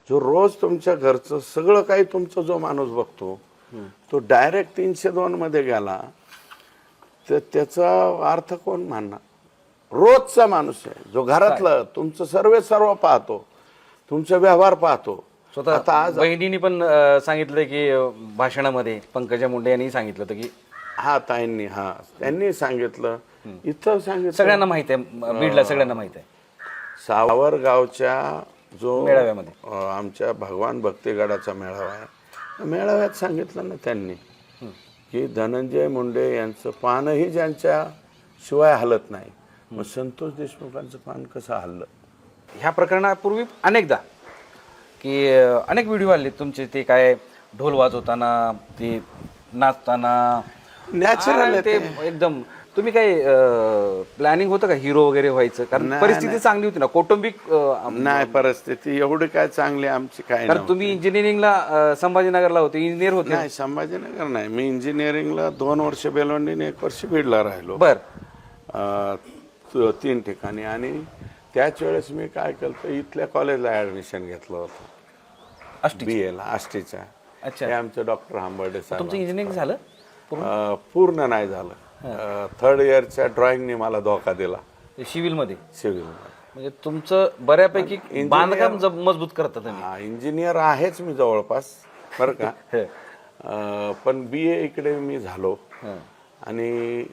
जो रोज तुमच्या घरचं सगळं काही तुमचा जो माणूस बघतो तो डायरेक्ट 302 मध्ये गेला तर त्याचा अर्थ कोण मानणार? रोजचा माणूस आहे जो घरातलं तुमचं सर्व पाहतो, तुमचा व्यवहार पाहतो. स्वतः आता आज बहिणींनी पण सांगितलं की भाषणामध्ये पंकजा मुंडे यांनी सांगितलं होतं की त्यांनी सांगितलं, इथं सांगितलं, सगळ्यांना माहित आहे, बीडला सगळ्यांना माहित आहे. सावरगावच्या जो मेळाव्यामध्ये आमच्या भगवान भक्तिगडाचा मेळावा आहे, मेळाव्यात सांगितलं ना त्यांनी की धनंजय मुंडे यांचं पानही ज्यांच्या शिवाय हलत नाही, मग संतोष देशमुखांचं पान कसं हललं? ह्या प्रकरणापूर्वी अनेकदा की अनेक व्हिडिओ आले तुमचे, ते काय ढोल वाजवताना, ते नाचताना, नॅचरल आणि ते एकदम तुम्ही काय प्लॅनिंग होतं का हिरो वगैरे व्हायचं? कारण परिस्थिती चांगली होती ना, कौटुंबिक नाही, परिस्थिती एवढी काय चांगली आमची काय कारण तुम्ही इंजिनिअरिंगला संभाजीनगरला होते, इंजिनियर होते. नाही, संभाजीनगर नाही, मी इंजिनिअरिंगला 2 वर्ष बेलवंडीने 1 वर्ष बीडला राहिलो. बर 3 ठिकाणी. आणि त्याच वेळेस मी काय केलं, इथल्या कॉलेजला ऍडमिशन घेतलं होतं, BA ला आष्टीच्या. अच्छा, हे आमचे डॉक्टर हांबर्डे साहेब. तुमचं इंजिनिअरिंग झालं? पूर्ण नाही झालं. 3rd इयरच्या ड्रॉइंगने मला धोका दिला सिव्हिलमध्ये. सिव्हिल. म्हणजे तुमचं बऱ्यापैकी बांधकाम मजबूत करता तुम्ही. इंजिनियर आहेच मी जवळपास, बरं का. पण BA इकडे मी झालो आणि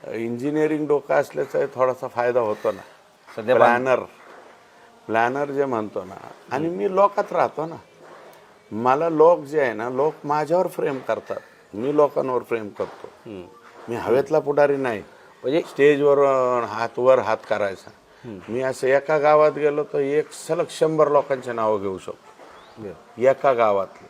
इंजिनिअरिंग डोका असल्याचा थोडासा फायदा होतो ना. सध्या प्लॅनर जे म्हणतो ना, आणि मी लोकात राहतो ना, मला लोक जे आहे ना, लोक माझ्यावर फ्रेम करतात, मी लोकांवर फ्रेम करतो. मी हवेतला पुढारी नाही, म्हणजे स्टेजवर हात करायचा. मी असं एका गावात गेलो तर एक सलग 100 लोकांचे नावं घेऊ शकतो एका गावातले.